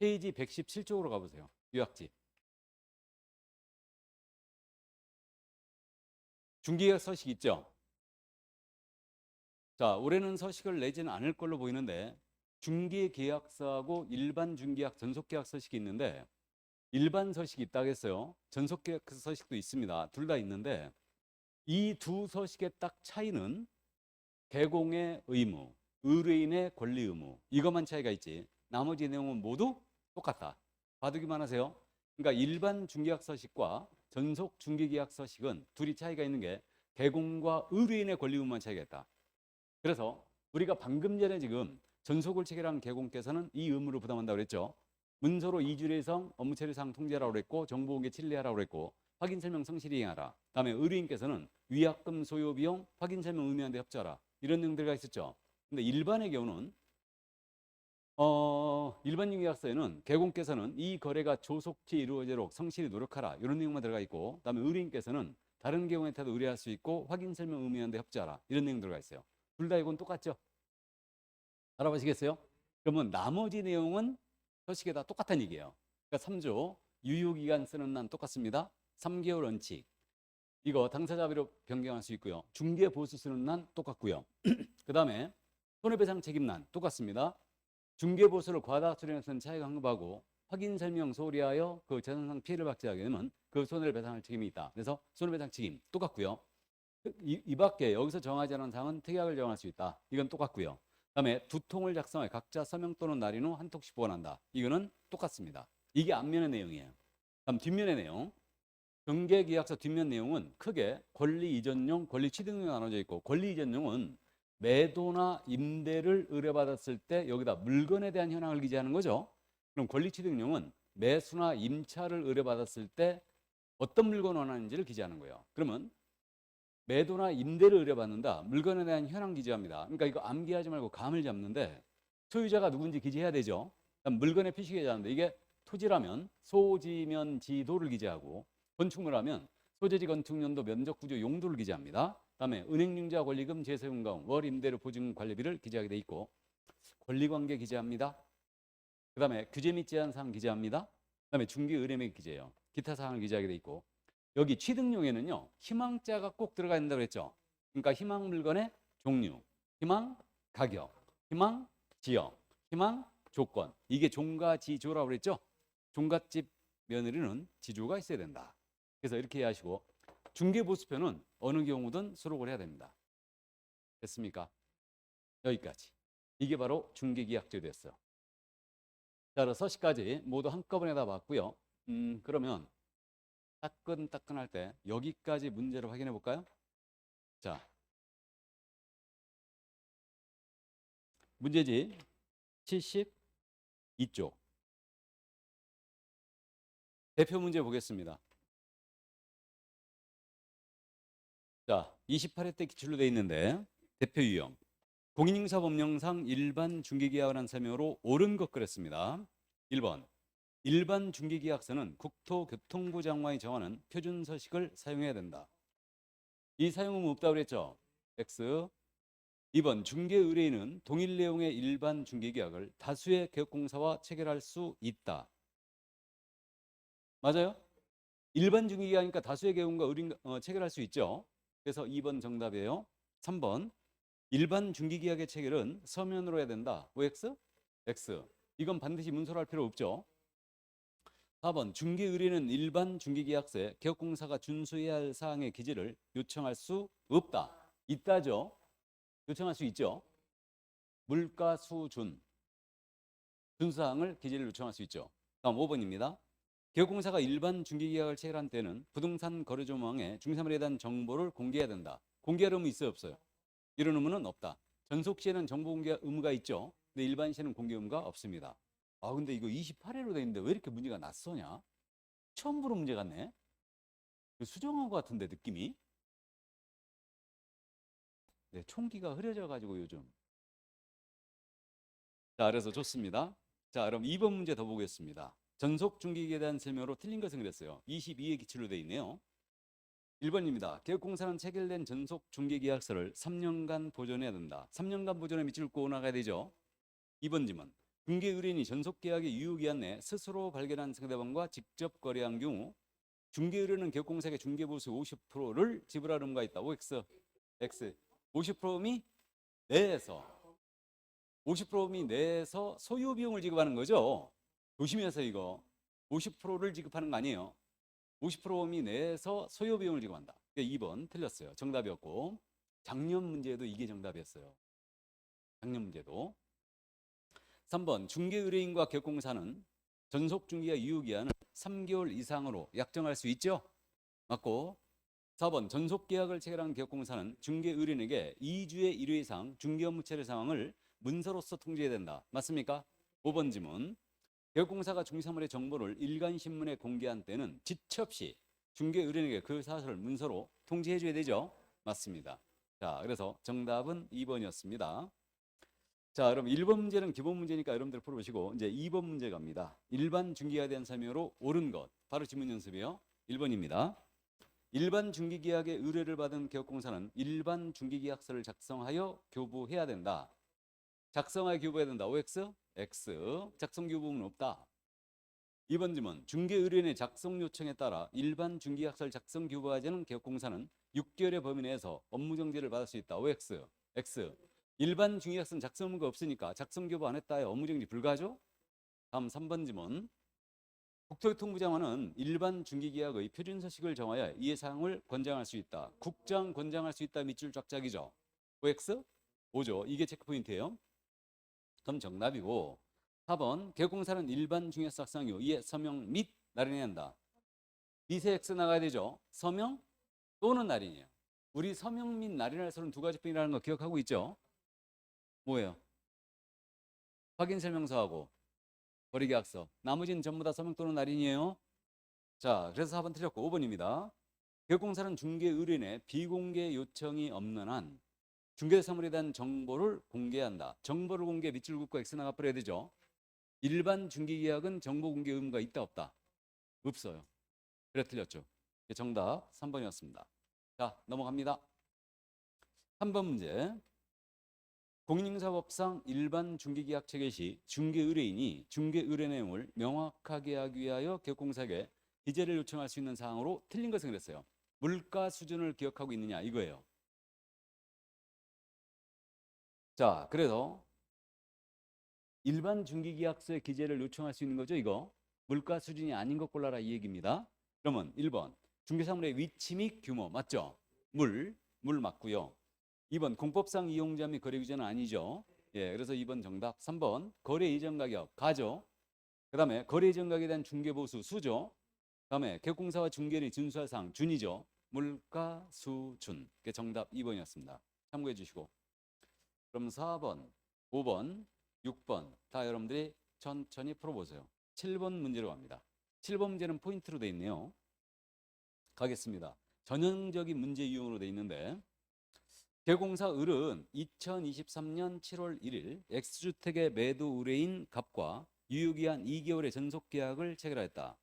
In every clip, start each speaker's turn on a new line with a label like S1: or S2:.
S1: 페이지 117쪽으로 가보세요. 요약지. 중개계약 서식 있죠? 자, 올해는 서식을 내지는 않을 걸로 보이는데 중개계약서하고 일반 중개약 전속계약 서식이 있는데 일반 서식이 있다고 했어요. 전속계약 서식도 있습니다. 둘 다 있는데 이 두 서식의 딱 차이는 개공의 의무, 의뢰인의 권리 의무 이것만 차이가 있지 나머지 내용은 모두 똑같다. 봐두기만 하세요. 그러니까 일반 중개약 서식과 전속 중개계약 서식은 둘이 차이가 있는 게 개공과 의뢰인의 권리 의무만 차이가 있다. 그래서 우리가 방금 전에 지금 전속을 체결한 개공께서는 이 의무를 부담한다고 그랬죠. 문서로 이주일 예성, 업무 처리 사항 통지하라고 그랬고 정보공개 칠리하라고 그랬고 확인 설명 성실히 이행하라. 다음에 의뢰인께서는 위약금 소요 비용 확인 설명 의무한 데 협조하라. 이런 내용들이 있었죠. 근데 일반의 경우는 일반 계약서에는 개공께서는 이 거래가 조속히 이루어지도록 성실히 노력하라. 이런 내용만 들어가 있고 그다음에 의뢰인께서는 다른 경우에 타도 의뢰할 수 있고 확인 설명 의무한 데 협조하라. 이런 내용 들어가 있어요. 둘 다 이건 똑같죠? 알아보시겠어요? 그러면 나머지 내용은 서식에 다 똑같다는 얘기예요. 그러니까 3조 유효기간 쓰는 난 똑같습니다. 3개월 원칙. 이거 당사자비로 변경할 수 있고요. 중개보수 쓰는 난 똑같고요. 그 다음에 손해배상 책임난 똑같습니다. 중개보수를 과다 수령해서는 차액 환급하고 확인 설명 소리하여 그 재산상 피해를 받지 하게 되면 그 손해를 배상할 책임이 있다. 그래서 손해배상 책임 똑같고요. 이 밖에 여기서 정하지 않은 사항은 특약을 정할 수 있다. 이건 똑같고요. 그다음에 두 통을 작성해 각자 서명 또는 날인 후 한 통씩 보관한다. 이거는 똑같습니다. 이게 앞면의 내용이에요. 다음 뒷면의 내용. 중개계약서 뒷면 내용은 크게 권리 이전용, 권리 취득용이 나눠져 있고 권리 이전용은 매도나 임대를 의뢰받았을 때 여기다 물건에 대한 현황을 기재하는 거죠. 그럼 권리 취득용은 매수나 임차를 의뢰받았을 때 어떤 물건 원하는지를 기재하는 거예요. 그러면 매도나 임대를 의뢰받는다. 물건에 대한 현황 기재합니다. 그러니까 이거 암기하지 말고 감을 잡는데 소유자가 누군지 기재해야 되죠. 물건의 표시 기재하는데 이게 토지라면 소지면 지도를 기재하고 건축물하면 소재지 건축연도 면적 구조 용도를 기재합니다. 그다음에 은행융자 권리금 제세금과 월 임대료 보증 관리비를 기재하게 돼 있고 권리관계 기재합니다. 그다음에 규제 및 제한 사항 기재합니다. 그다음에 중개 의뢰 및 기재예요. 기타 사항을 기재하게 돼 있고 여기 취득용에는요 희망자가 꼭 들어가야 된다고 그랬죠. 그러니까 희망 물건의 종류, 희망 가격, 희망 지역, 희망 조건 이게 종가지조라고 그랬죠. 종갓집 며느리는 지조가 있어야 된다. 그래서 이렇게 이해하시고 중개보수표는 어느 경우든 수록을 해야 됩니다. 됐습니까? 여기까지. 이게 바로 중개계약제도였어요. 자, 그래서 서식까지 모두 한꺼번에 다 봤고요. 그러면 따끈따끈할 때 여기까지 문제를 확인해 볼까요? 자, 문제지 72쪽 대표 문제 보겠습니다. 자, 28회 때 기출로 되어 있는데 대표 유형 공인인사법령상 일반 중개계약을 한 설명으로 옳은 것 그랬습니다. 1번 일반 중개계약서는 국토교통부 장관이 정하는 표준 서식을 사용해야 된다. 이 사용은 없다고 그랬죠. X. 2번 중개 의뢰인은 동일 내용의 일반 중개계약을 다수의 개업공사와 체결할 수 있다. 맞아요? 일반 중개계약이니까 다수의 개업공과 의뢰인 체결할 수 있죠. 그래서 2번 정답이에요. 3번 일반 중개계약의 체결은 서면으로 해야 된다. OX? X. 이건 반드시 문서로 할 필요 없죠. 4번 중개 의뢰는 일반 중개계약서에 개업공사가 준수해야 할 사항의 기재를 요청할 수 없다. 있다죠. 요청할 수 있죠. 물가 수준 준수사항을 기재를 요청할 수 있죠. 다음 5번입니다. 개업공사가 일반 중개계약을 체결한 때는 부동산 거래 조망에 중개사물에 대한 정보를 공개해야 된다. 공개할 의무 있어요 없어요? 이런 의무는 없다. 전속 시에는 정보 공개 의무가 있죠. 근데 일반 시에는 공개 의무가 없습니다. 아 근데 이거 28회로 돼 있는데 왜 이렇게 문제가 낯서냐? 처음 보는 문제 같네. 수정한 것 같은데 느낌이. 네, 총기가 흐려져 가지고 요즘. 자, 그래서 좋습니다. 자, 그럼 2번 문제 더 보겠습니다. 전속 중개기에 대한 설명으로 틀린 것은 그랬어요. 22회 기출로 돼 있네요. 1번입니다. 개업공사는 체결된 전속 중개계약서를 3년간 보존해야 된다. 3년간 보존에 밑줄 그어 나가야 되죠. 2번 질문. 중개 의뢰인이 전속계약의 유효기한 내 스스로 발견한 상대방과 직접 거래한 경우 중개 의뢰인은 계약공사에게 중개보수 50%를 지불할 의무가 있다. OX, X. 50%미 내에서 50%미 내에서 소요 비용을 지급하는 거죠. 조심해서 이거 50%를 지급하는 거 아니에요. 50%미 내에서 소요 비용을 지급한다. 2번 틀렸어요. 정답이었고 작년 문제도 이게 정답이었어요. 작년 문제도. 3번 중개 의뢰인과 계약공사는 전속 중개가 유효기한을 3개월 이상으로 약정할 수 있죠. 맞고 4번 전속 계약을 체결한 계약공사는 중개 의뢰인에게 2주의 1회 이상 중개 업무 체결 상황을 문서로서 통지해야 된다. 맞습니까? 5번 지문. 계약공사가 중개사물의 정보를 일간신문에 공개한 때는 지체 없이 중개 의뢰인에게 그 사실을 문서로 통지해 줘야 되죠. 맞습니다. 자, 그래서 정답은 2번이었습니다. 자, 그럼 1번 문제는 기본 문제니까 여러분들 풀어보시고 이제 2번 문제 갑니다. 일반 중개에 대한 설명으로 옳은 것. 바로 지문 연습이요. 1번입니다. 일반 중개계약의 의뢰를 받은 계약공사는 일반 중개계약서를 작성하여 교부해야 된다. 작성하여 교부해야 된다. OX, X. 작성 교부는 없다. 2번 질문. 중개 의뢰인의 작성 요청에 따라 일반 중개계약서를 작성 교부하지 않은 계약공사는 6개월의 범위 내에서 업무 정지를 받을 수 있다. OX, X. 일반 중개계약서는 작성 의무가 없으니까 작성 교부 안 했다에 업무 정지 불가죠? 다음 3번 질문. 국토교통부 장관은 일반 중개계약의 표준 서식을 정하여 이해 사항을 권장할 수 있다. 국장 권장할 수 있다. 밑줄 쫙쫙이죠. OX? 오죠. 이게 체크 포인트예요. 그럼 정답이고 4번 계약공사는 일반 중개사 작성 후 이에 서명 및 날인해야 한다. 밑에 X 나가야 되죠. 서명 또는 날인이에요. 우리 서명 및 날인할 서는 두 가지뿐이라는 거 기억하고 있죠? 뭐예요? 확인설명서하고 거래계약서. 나머지는 전부 다 서명 또는 날인이에요. 자, 그래서 4번 틀렸고 5번입니다. 계약공사는 중개 의뢰인의 비공개 요청이 없는 한 중개사물에 대한 정보를 공개한다. 정보를 공개 밑줄 긋고 X 나가버려야 되죠. 일반 중개계약은 정보 공개 의무가 있다 없다? 없어요. 그래 틀렸죠. 정답 3번이었습니다. 자, 넘어갑니다. 3번 문제. 공인중개사법상 일반 중개계약 체결 시 중개 의뢰인이 중개 의뢰 내용을 명확하게 하기 위하여 계약공사에게 기재를 요청할 수 있는 사항으로 틀린 것은 그랬어요. 물가 수준을 기억하고 있느냐 이거예요. 자, 그래서 일반 중개계약서의 기재를 요청할 수 있는 거죠. 이거 물가 수준이 아닌 것 골라라 이 얘기입니다. 그러면 1번 중개사물의 위치 및 규모 맞죠? 물 맞고요. 2번 공법상 이용자 및 거래 규제는 아니죠. 예, 그래서 2번 정답. 3번 거래 이전 가격 가죠. 그 다음에 거래 이전 가격에 대한 중개보수 수죠. 그 다음에 계약공사와 중개인이 준수할 사항 준이죠. 물가 수준. 그게 정답 2번이었습니다. 참고해 주시고. 그럼 4번, 5번, 6번 다 여러분들이 천천히 풀어보세요. 7번 문제로 갑니다. 7번 문제는 포인트로 돼 있네요. 가겠습니다. 전형적인 문제 유형으로 돼 있는데 계약공사 을은 2023년 7월 1일 X주택의 매도 의뢰인 갑과 유효기한 2개월의 전속계약을 체결하였다.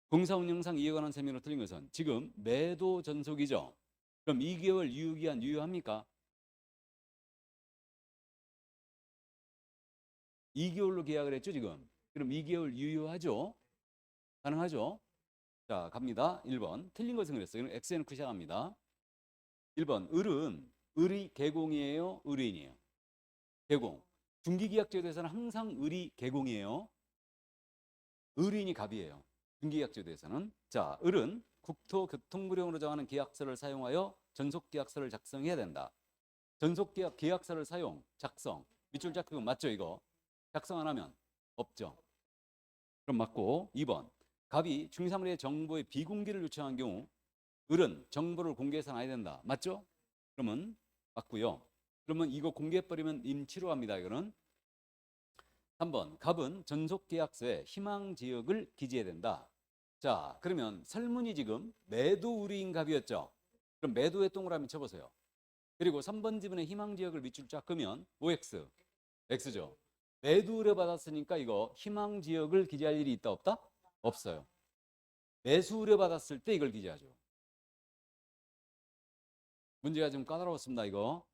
S1: 공사 운영상 이에 관한 설명으로 틀린 것은 지금 매도 전속이죠. 그럼 2개월 유효기한 유효합니까? 2개월로 계약을 했죠 지금. 그럼 2개월 유효하죠? 가능하죠? 자 갑니다. 1번 틀린 것은 그랬어요. 그럼 X 해놓고 시작합니다. 1번 을은 을이 개공이에요? 의뢰인이에요? 개공. 중개계약제도에서는 항상 을이 개공이에요. 의뢰인이 갑이에요. 중개계약제도에서는. 자, 을은 국토교통부령으로 정하는 계약서를 사용하여 전속계약서를 작성해야 된다. 전속계약서를 사용, 작성. 밑줄 잡고 맞죠 이거? 작성 안 하면 없죠. 그럼 맞고 2번 갑이 중개사물의 정보의 비공개를 요청한 경우 을은 정보를 공개해서는 안 해야 된다. 맞죠? 그러면 맞고요. 그러면 이거 공개해버리면 임치로 합니다. 이거는 3번 갑은 전속계약서에 희망지역을 기재해야 된다. 자 그러면 설문이 지금 매도 의뢰인 갑이었죠. 그럼 매도에 동그라미 쳐보세요. 그리고 3번 지문에 희망지역을 밑줄 쫙 끄면 OX, X죠. 매도 의뢰 받았으니까 이거 희망지역을 기재할 일이 있다 없다? 없어요. 매수 의뢰 받았을 때 이걸 기재하죠. 문제가 좀 까다로웠습니다. 이거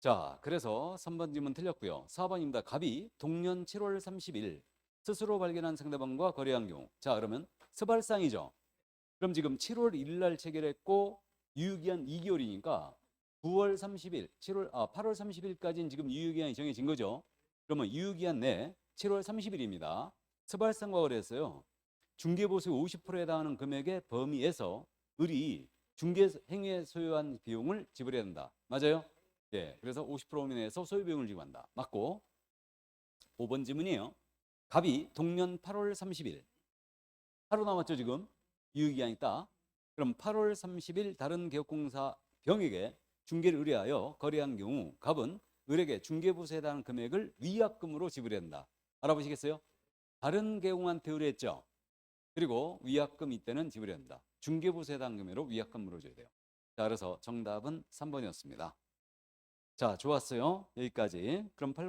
S1: 자, 그래서 3번 질문 틀렸고요. 4번입니다. 갑이 동년 7월 30일 스스로 발견한 상대방과 거래한 경우. 자, 그러면 스발상이죠. 그럼 지금 7월 1일 날 체결했고 유효기한 2개월이니까 8월 30일까지는 지금 유효기한이 정해진 거죠. 그러면 유효기한 내 7월 30일입니다. 스발상과 거래했어요. 중개보수 50%에 해당하는 금액의 범위에서 을이 중개 행위에 소요한 비용을 지불해야 한다. 맞아요? 예, 그래서 50% 범위 내에서 소요 비용을 지불한다. 맞고 5번 질문이에요. 갑이 동년 8월 30일 하루 남았죠 지금? 유효기한이 있다. 그럼 8월 30일 다른 개업공사 병에게 중개를 의뢰하여 거래한 경우 갑은 을에게 중개보수에 해당하는 금액을 위약금으로 지불해야 한다. 알아보시겠어요? 다른 개공한테 의뢰했죠. 그리고 위약금 이때는 지불해야 한다. 중개보수에 해당하는 금액으로 위약금 물어줘야 돼요. 자, 그래서 정답은 3번이었습니다. 자, 좋았어요. 여기까지. 그럼 8번